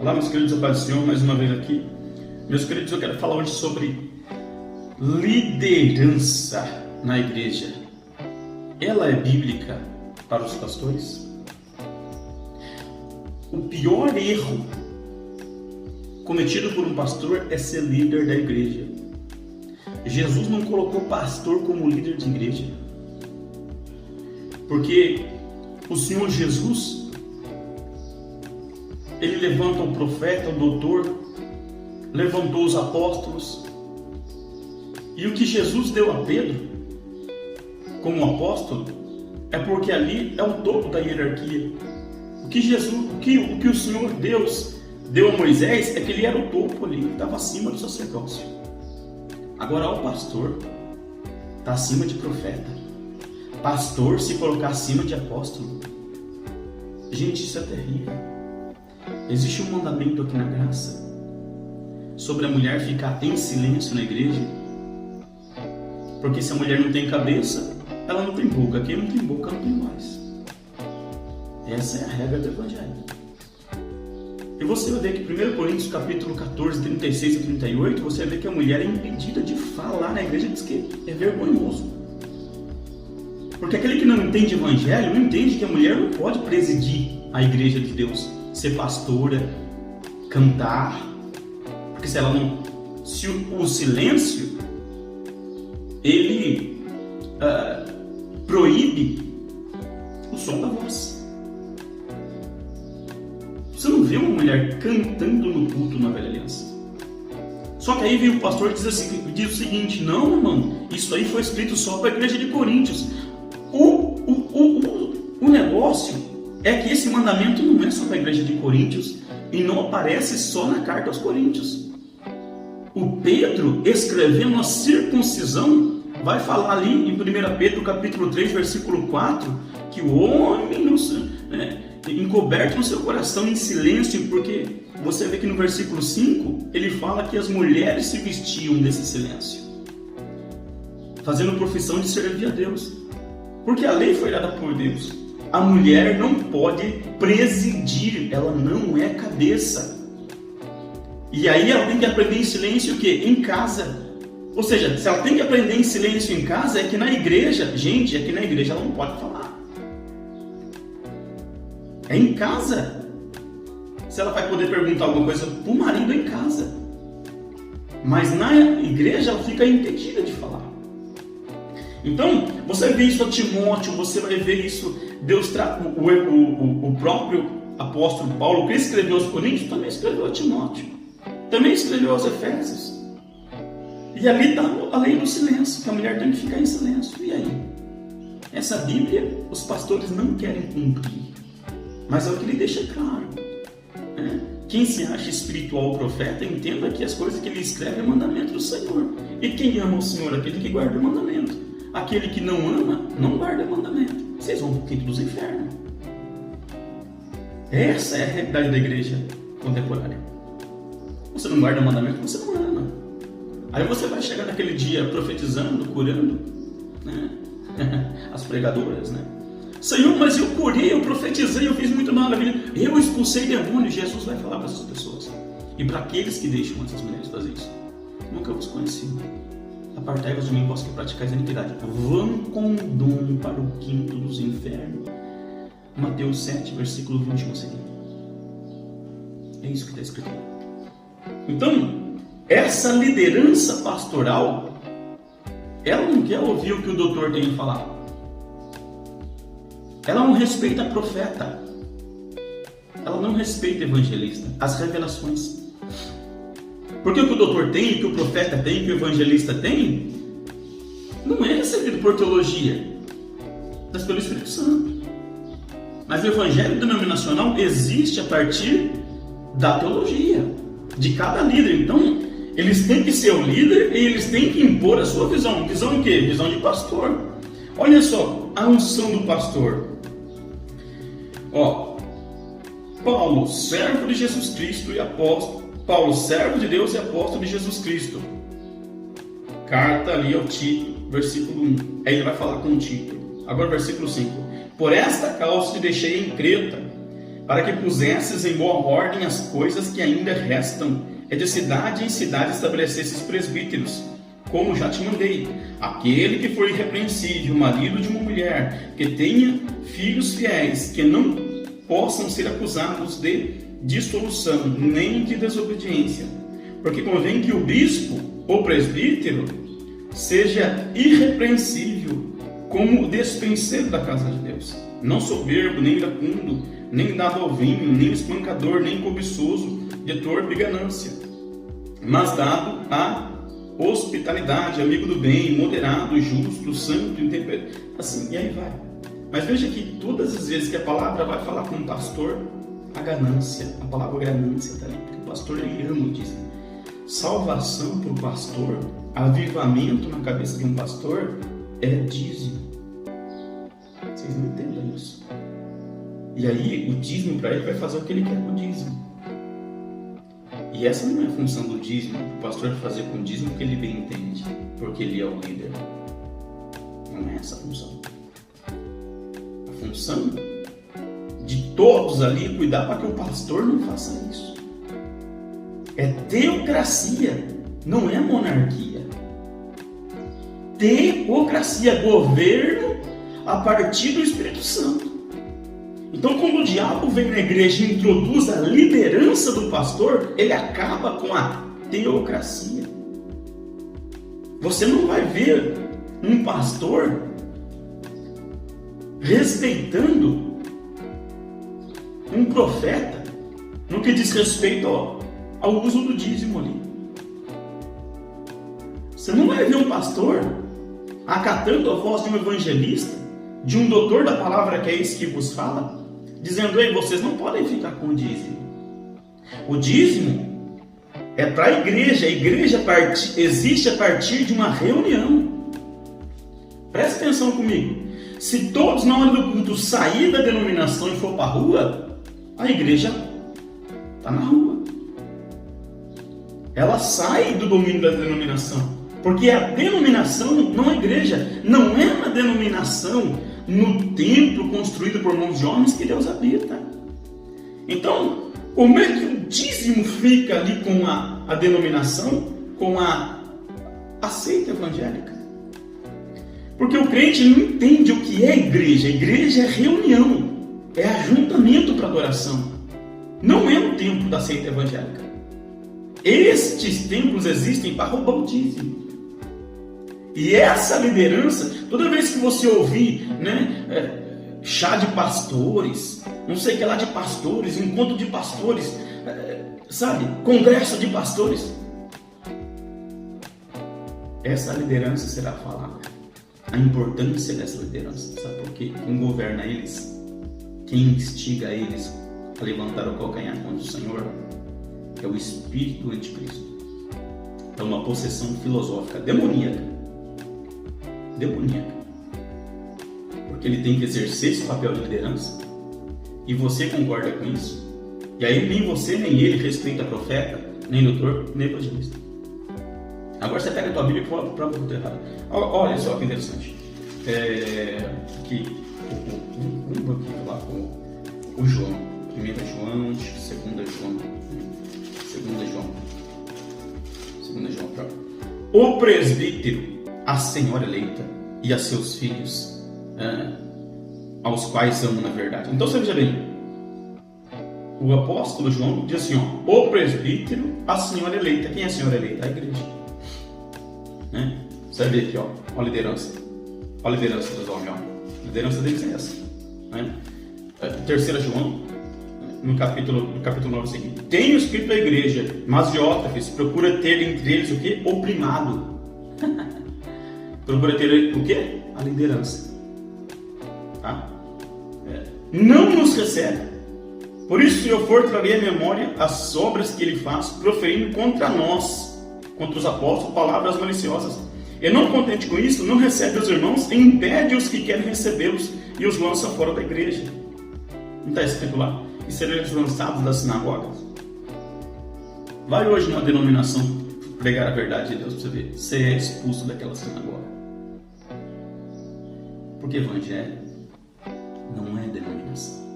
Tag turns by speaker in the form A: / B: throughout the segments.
A: Olá, meus queridos, a paz do Senhor, mais uma vez aqui. Meus queridos, eu quero falar hoje sobre liderança na igreja. Ela é bíblica para os pastores? O pior erro cometido por um pastor é ser líder da igreja. Jesus não colocou pastor como líder de igreja, porque o Senhor Jesus, ele levanta o profeta, o doutor, levantou os apóstolos, e o que Jesus deu a Pedro como apóstolo é porque ali é o topo da hierarquia. O que o Senhor Deus deu a Moisés é que ele era o topo ali, ele estava acima do sacerdócio. Agora o pastor está acima de profeta. Pastor se colocar acima de apóstolo, gente, isso é terrível. Existe um mandamento aqui na graça sobre a mulher ficar em silêncio na igreja, porque se a mulher não tem cabeça, ela não tem boca. Quem não tem boca não tem voz. Essa é a regra do evangelho. E você vai ver que 1 Coríntios capítulo 14, 36 e 38, você vai ver que a mulher é impedida de falar na igreja, diz que é vergonhoso. Porque aquele que não entende evangelho, não entende que a mulher não pode presidir a igreja de Deus, ser pastora, cantar. Porque se ela não... Se o silêncio, ele proíbe o som da voz. Você não vê uma mulher cantando no culto na Velha Aliança. Só que aí vem o pastor e diz o seguinte: não, irmão, isso aí foi escrito só para a igreja de Coríntios. O negócio é que esse mandamento não é só para a igreja de Coríntios e não aparece só na carta aos Coríntios. O Pedro, escrevendo a circuncisão, vai falar ali em 1 Pedro capítulo 3, versículo 4, que o homem encoberto no seu coração em silêncio, porque você vê que no versículo 5 ele fala que as mulheres se vestiam desse silêncio, fazendo profissão de servir a Deus, porque a lei foi dada por Deus. A mulher não pode presidir, ela não é cabeça, e aí ela tem que aprender em silêncio o quê? Em casa. Ou seja, se ela tem que aprender em silêncio em casa, é que na igreja, gente, é que na igreja ela não pode falar. É em casa. Se ela vai poder perguntar alguma coisa para o marido em casa. Mas na igreja ela fica impedida de falar. Então, você vê isso a Timóteo, você vai ver isso, Deus o próprio apóstolo Paulo, que escreveu aos Coríntios, também escreveu a Timóteo. Também escreveu aos Efésios. E ali está a lei do silêncio, que a mulher tem que ficar em silêncio. E aí? Essa Bíblia, os pastores não querem cumprir. Mas é o que ele deixa claro. Quem se acha espiritual profeta, entenda que as coisas que ele escreve é mandamento do Senhor. E quem ama o Senhor? Aquele que guarda o mandamento. Aquele que não ama, não guarda o mandamento. Vocês vão para o quinto dos infernos. Essa é a realidade da igreja contemporânea. Você não guarda o mandamento, você não ama. Aí você vai chegar naquele dia profetizando, curando, né? As pregadoras, né? Senhor, mas eu curei, eu profetizei, eu fiz muita maravilha, eu expulsei demônios. Jesus vai falar para essas pessoas e para aqueles que deixam essas mulheres fazer isso: nunca vos conheci, apartai-vos de mim, vós que praticais a iniquidade, vão com dom para o quinto dos infernos. Mateus 7, versículo 21 seguinte. É isso que está escrito. Então, essa liderança pastoral, ela não quer ouvir o que o doutor tem a falar. Ela não respeita profeta. Ela não respeita evangelista. As revelações. Porque o que o doutor tem, o que o profeta tem, o que o evangelista tem, não é recebido por teologia, mas pelo Espírito Santo. Mas o evangelho denominacional existe a partir da teologia de cada líder. Então, eles têm que ser o líder e eles têm que impor a sua visão. Visão o quê? Visão de pastor. Olha só, a unção do pastor. Paulo, servo de Jesus Cristo e apóstolo. Paulo, servo de Deus e apóstolo de Jesus Cristo. Carta ali ao Tito, versículo 1. Aí ele vai falar com o Tito. Agora versículo 5. Por esta causa te deixei em Creta, para que pusesses em boa ordem as coisas que ainda restam, é de cidade em cidade estabelecesses presbíteros, como já te mandei. Aquele que for irrepreensível, marido de uma mulher, que tenha filhos fiéis, que não possam ser acusados de dissolução, nem de desobediência. Porque convém que o bispo ou presbítero seja irrepreensível, como despenseiro da casa de Deus, não soberbo, nem iracundo, nem dado ao vinho, nem espancador, nem cobiçoso, de torpe ganância, mas dado a hospitalidade, amigo do bem, moderado, justo, santo, intemperado, assim, e aí vai. Mas veja que todas as vezes que a palavra vai falar com o pastor, a ganância, a palavra ganância está ali, porque o pastor ele ama o dízimo. Salvação para o pastor, avivamento na cabeça de um pastor é dízimo. Vocês não entendem isso. E aí o dízimo para ele vai fazer o que ele quer com o dízimo. E essa não é a função do dízimo, o pastor fazer com o dízimo o que ele bem entende, porque ele é o líder. Não é essa a função. A função de todos ali é cuidar para que o pastor não faça isso. É teocracia, não é monarquia. Teocracia, governo a partir do Espírito Santo. Então, quando o diabo vem na igreja e introduz a liderança do pastor, ele acaba com a teocracia. Você não vai ver um pastor respeitando um profeta no que diz respeito ao uso do dízimo ali. Você não vai ver um pastor acatando a voz de um evangelista, de um doutor da palavra que é esse que vos fala, dizendo: ei, vocês não podem ficar com o dízimo. O dízimo é para a igreja existe a partir de uma reunião. Preste atenção comigo. Se todos na hora do culto sair da denominação e for para a rua, a igreja está na rua. Ela sai do domínio da denominação. Porque a denominação não é igreja, não é uma denominação no templo construído por mãos de homens que Deus habita. Então, como é que o dízimo fica ali com a denominação, com a seita evangélica? Porque o crente não entende o que é igreja. A igreja é reunião, é ajuntamento para adoração. Não é o templo da seita evangélica. Estes templos existem para roubar o dízimo. E essa liderança, toda vez que você ouvir, chá de pastores, não sei o que lá de pastores, encontro de pastores, congresso de pastores, essa liderança será falada. A importância dessa liderança, sabe por quê? Quem governa eles, quem instiga eles a levantar o calcanhar contra o Senhor, é o espírito do anticristo. É uma possessão filosófica demoníaca. Porque ele tem que exercer esse papel de liderança, e você concorda com isso, e aí nem você nem ele respeita profeta, nem doutor, nem evangelista. Agora você pega a tua Bíblia e prova o que eu errado. Olha só que interessante. Aqui, vamos aqui falar com o João. 1 João, 2 João. O presbítero, a senhora eleita e a seus filhos, aos quais amo na verdade. Então você veja bem, o apóstolo João diz assim: o presbítero, a senhora eleita. Quem é a senhora eleita? A igreja. Você vai ver aqui, a liderança. A liderança dos homens. A liderança deles é essa. 3 João, no capítulo 9 seguinte: tenho escrito à igreja, mas Diótrefes procura ter entre eles o quê? O primado. Procura ter o quê? A liderança. Tá? Não nos recebe. Por isso, se eu for, trarei à memória as obras que ele faz, proferindo contra nós, contra os apóstolos, palavras maliciosas. E não contente com isso, não recebe os irmãos e impede os que querem recebê-los e os lança fora da igreja. Não está escrito lá? E serão lançados das sinagogas. Vai hoje numa denominação pregar a verdade de Deus para você ver. Você é expulso daquela sinagoga. Porque evangelho não é denominação.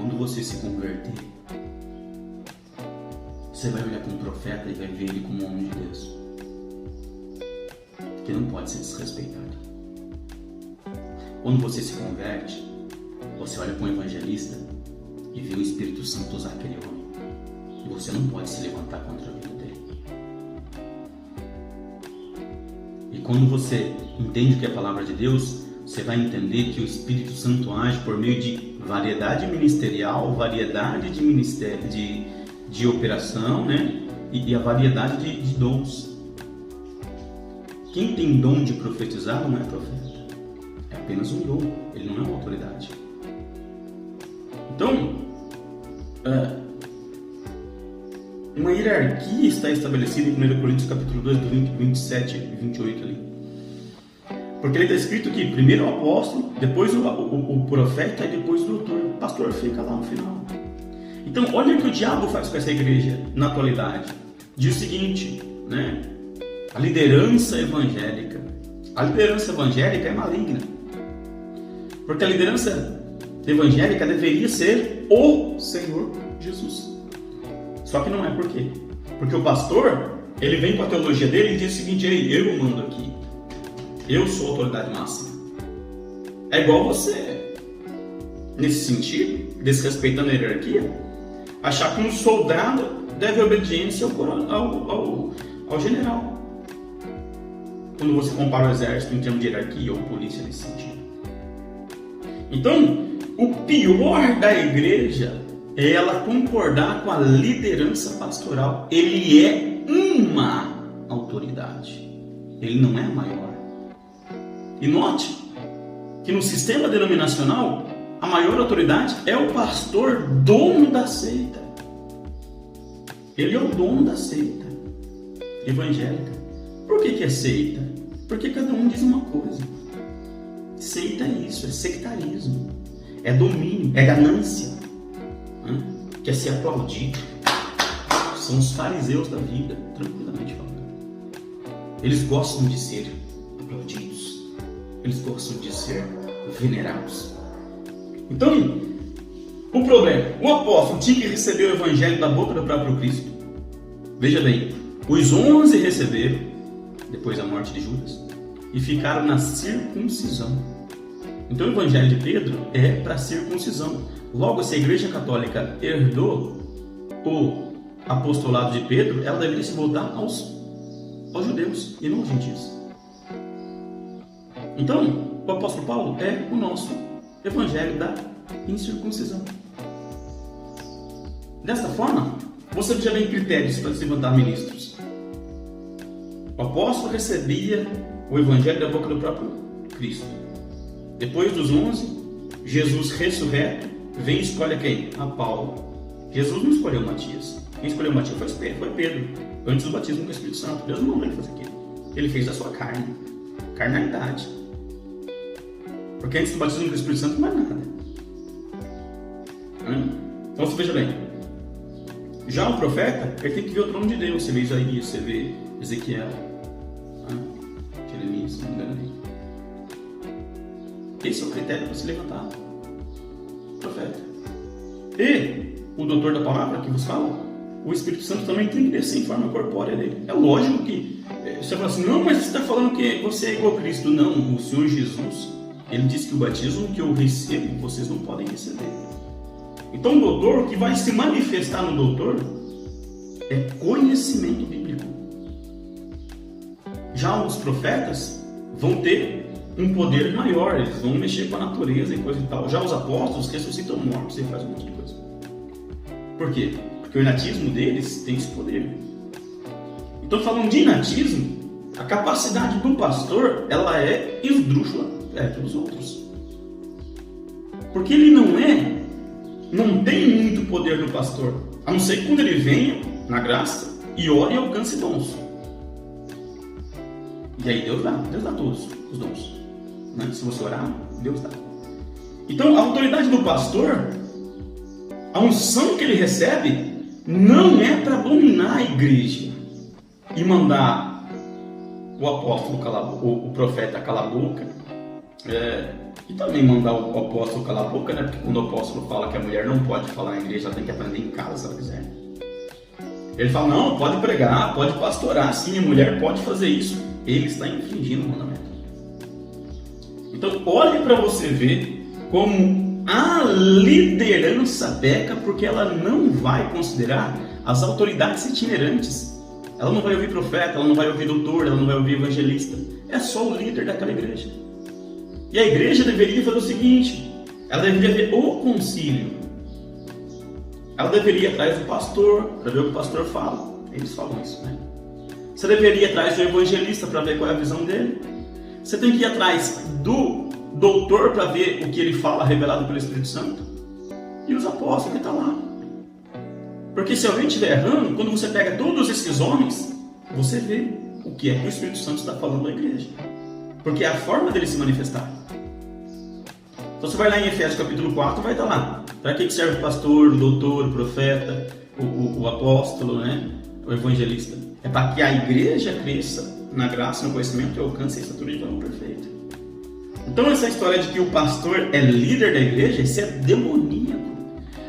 A: quando você se converter, você vai olhar para um profeta e vai ver ele como um homem de Deus, que não pode ser desrespeitado. Quando você se converte, você olha para um evangelista e vê o Espírito Santo usar aquele homem, e você não pode se levantar contra a vida dele. E quando você entende o que é a palavra de Deus, você vai entender que o Espírito Santo age por meio de variedade ministerial, variedade de ministério, de operação, né? E a variedade de dons. Quem tem dom de profetizar não é profeta, é apenas um dom, ele não é uma autoridade. Então, uma hierarquia está estabelecida em 1 Coríntios capítulo 2, do 27 e 28 ali. Porque ele está escrito que primeiro o apóstolo, depois o profeta e depois o doutor. O pastor fica lá no final. Então, olha o que o diabo faz com essa igreja na atualidade. Diz o seguinte, né? A liderança evangélica. A liderança evangélica é maligna. Porque a liderança evangélica deveria ser o Senhor Jesus. Só que não é. Por quê? Porque o pastor, ele vem com a teologia dele e diz o seguinte: ei, eu mando aqui. Eu sou a autoridade máxima. É igual você, nesse sentido, desrespeitando a hierarquia, achar que um soldado deve obediência ao general. Quando você compara o exército em termos de hierarquia ou polícia nesse sentido. Então, o pior da igreja é ela concordar com a liderança pastoral. Ele é uma autoridade. Ele não é a maior. E note que no sistema denominacional, a maior autoridade é o pastor, dono da seita. Ele é o dono da seita evangélica. Por que é seita? Porque cada um diz uma coisa. Seita é isso, é sectarismo, é domínio, é ganância, quer ser aplaudido. São os fariseus da vida, tranquilamente falando. Eles gostam de ser aplaudidos, eles gostam de ser venerados. Então, o problema, o apóstolo tinha que receber o evangelho da boca do próprio Cristo. Veja bem, os 11 receberam, depois da morte de Judas, e ficaram na circuncisão. Então o evangelho de Pedro é para circuncisão. Logo, se a igreja católica herdou o apostolado de Pedro, ela deveria se voltar aos judeus e não aos gentios. Então, o apóstolo Paulo é o nosso evangelho da incircuncisão. Desta forma, você já tem critérios para se levantar ministros. O apóstolo recebia o evangelho da boca do próprio Cristo. Depois dos 11, Jesus ressurreto vem e escolhe quem? A Paulo. Jesus não escolheu Matias. Quem escolheu Matias foi Pedro. Antes do batismo com o Espírito Santo. Deus não mandou ele fazer aquilo. Ele fez da sua carne. Carnalidade. Porque antes do batismo com o Espírito Santo não é nada. Então você veja bem. Já o profeta, ele tem que ver o trono de Deus. Você vê Isaías, você vê Ezequiel, Jeremias, se não me engano ali. Esse é o critério para se levantar. Profeta. E o doutor da palavra que vos fala, o Espírito Santo também tem que descer em forma corpórea dele. É lógico que você fala assim, não, mas você está falando que você é igual a Cristo. Não, o Senhor Jesus, ele disse que o batismo que eu recebo, vocês não podem receber. Então o doutor, o que vai se manifestar no doutor é conhecimento bíblico. Já os profetas vão ter um poder maior, eles vão mexer com a natureza e coisa e tal. Já os apóstolos ressuscitam mortos e fazem um monte de coisa. Por quê? Porque o inatismo deles tem esse poder. Então, falando de inatismo, a capacidade do pastor, ela é esdrúxula perto dos outros. Porque ele não tem muito poder no pastor, a não ser que quando ele venha na graça e ore e alcance dons. E aí Deus dá todos os dons. Né? Se você orar, Deus dá. Então, a autoridade do pastor, a unção que ele recebe, não é para dominar a igreja e mandar o apóstolo o profeta calar a boca E também mandar o apóstolo calar a boca, né? Porque quando o apóstolo fala que a mulher não pode falar na igreja, ela tem que aprender em casa se ela quiser. Ele fala, não, pode pregar, pode pastorar, sim, a mulher pode fazer isso. Ele está infringindo o mandamento. Então, olhe para você ver como a liderança peca, porque ela não vai considerar as autoridades itinerantes. Ela não vai ouvir profeta, ela não vai ouvir doutor, ela não vai ouvir evangelista. É só o líder daquela igreja. E a igreja deveria fazer o seguinte, ela deveria ver o concílio. Ela deveria ir atrás do pastor, para ver o que o pastor fala. Eles falam isso, né? Você deveria ir atrás do evangelista para ver qual é a visão dele. Você tem que ir atrás do doutor para ver o que ele fala, revelado pelo Espírito Santo. E os apóstolos que estão lá. Porque se alguém estiver errando, quando você pega todos esses homens, você vê o que é que o Espírito Santo está falando à igreja. Porque é a forma dele se manifestar. Então você vai lá em Efésios capítulo 4, vai estar lá. Para que serve o pastor, o doutor, o profeta, o apóstolo, né? O evangelista? É para que a igreja cresça na graça, no conhecimento e alcance a estatura de varão perfeito. Então essa história de que o pastor é líder da igreja, isso é demoníaco.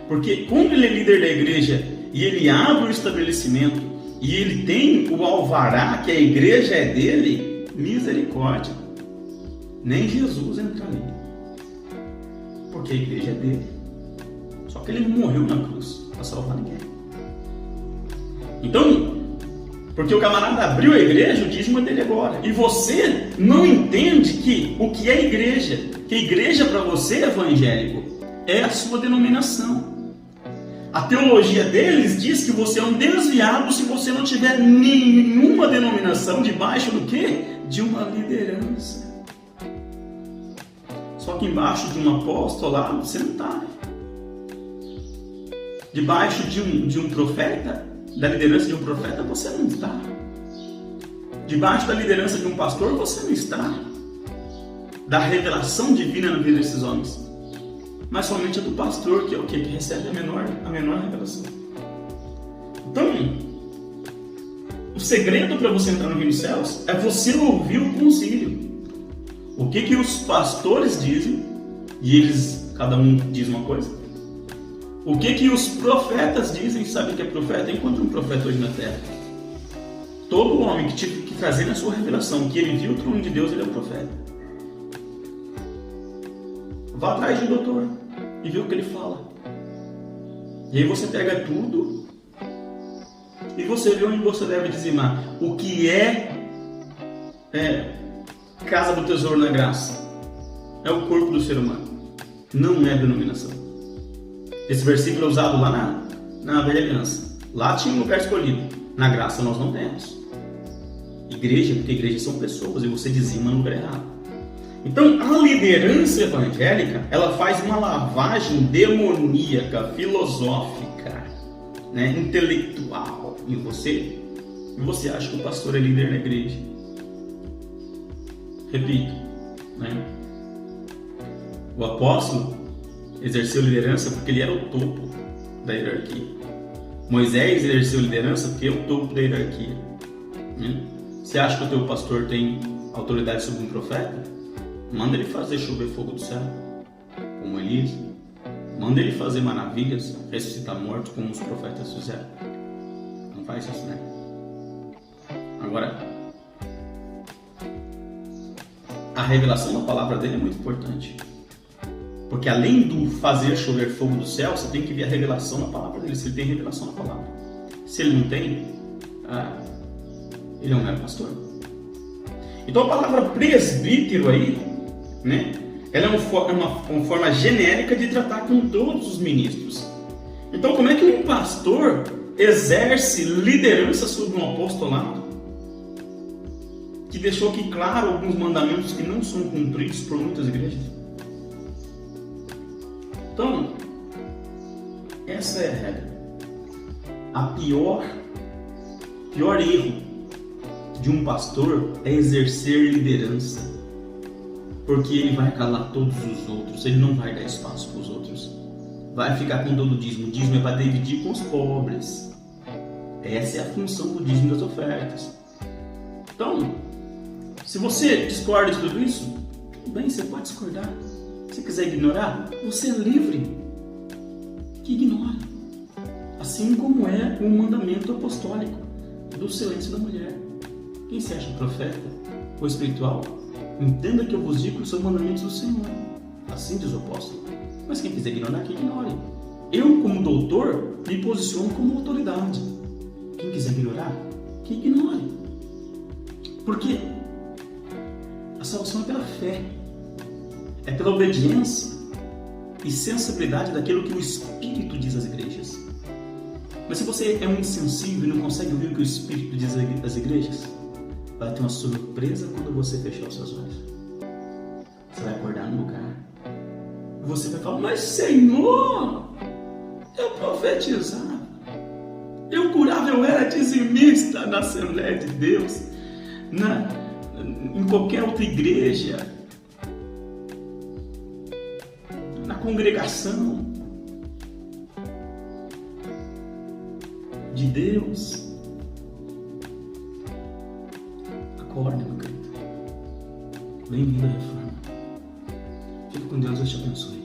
A: Porque quando ele é líder da igreja e ele abre o estabelecimento e ele tem o alvará que a igreja é dele, misericórdia. Nem Jesus entra ali. Porque a igreja é dele. Só que ele não morreu na cruz para salvar ninguém. Então, porque o camarada abriu a igreja, o dízimo é dele agora. E você não entende que o que é igreja? Que a igreja para você, evangélico, é a sua denominação. A teologia deles diz que você é um desviado se você não tiver nenhuma denominação debaixo do quê? De uma liderança. Só que embaixo de um apostolado você não está. Debaixo de um profeta, da liderança de um profeta, você não está. Debaixo da liderança de um pastor, você não está. Da revelação divina na vida desses homens. Mas somente a do pastor, que é o quê? Que recebe a menor revelação. Então, o segredo para você entrar no reino dos céus é você ouvir o concílio. O que os pastores dizem, e eles, cada um diz uma coisa. O que os profetas dizem, sabe o que é profeta? Encontre um profeta hoje na terra. Todo homem que tive que trazer na sua revelação que ele viu o trono de Deus, ele é um profeta. Vá atrás de um doutor e vê o que ele fala. E aí você pega tudo e você vê onde você deve dizimar. O que é casa do tesouro na graça? É o corpo do ser humano. Não é denominação. Esse versículo é usado lá na velha aliança. Lá tinha um lugar escolhido. Na graça nós não temos. Igreja, porque igrejas são pessoas e você dizima no lugar errado. Então, a liderança evangélica, ela faz uma lavagem demoníaca, filosófica, né, intelectual em você. E você acha que o pastor é líder da igreja. Repito, né? O apóstolo exerceu liderança porque ele era o topo da hierarquia. Moisés exerceu liderança porque é o topo da hierarquia. Né? Você acha que o teu pastor tem autoridade sobre um profeta? Manda ele fazer chover fogo do céu, como Elias. Manda ele fazer maravilhas, ressuscitar mortos, como os profetas fizeram. Não faz isso, né? Agora, a revelação da palavra dele é muito importante. Porque além do fazer chover fogo do céu, você tem que ver a revelação da palavra dele. Se ele tem revelação da palavra. Se ele não tem, ele não é pastor. Então a palavra presbítero aí, né? Ela é uma forma genérica de tratar com todos os ministros. Então, como é que um pastor exerce liderança sobre um apostolado que deixou aqui claro alguns mandamentos que não são cumpridos por muitas igrejas? Então, essa é a regra. A pior erro de um pastor é exercer liderança. Porque ele vai calar todos os outros, ele não vai dar espaço para os outros. Vai ficar com todo o dízimo. O dízimo é para dividir com os pobres. Essa é a função do dízimo das ofertas. Então, se você discorda de tudo isso, Tudo bem, você pode discordar. Se quiser ignorar, você é livre. Que ignore. Assim como é o mandamento apostólico do silêncio da mulher. Quem se acha profeta ou espiritual, entenda que eu vos digo que são mandamentos do Senhor. Assim diz o apóstolo. Mas quem quiser ignorar, que ignore. Eu, como doutor, me posiciono como autoridade. Quem quiser ignorar, que ignore. Porque a salvação é pela fé. É pela obediência e sensibilidade daquilo que o Espírito diz às igrejas. Mas se você é um insensível e não consegue ouvir o que o Espírito diz às igrejas, vai ter uma surpresa quando você fechar os seus olhos. Você vai acordar no lugar. E você vai falar, mas Senhor, eu profetizava, eu curava, eu era dizimista na Assembleia de Deus, em qualquer outra igreja, na congregação de Deus. Acorde, meu querido. Bem-vindo à reforma. Fique com Deus, Deus te abençoe.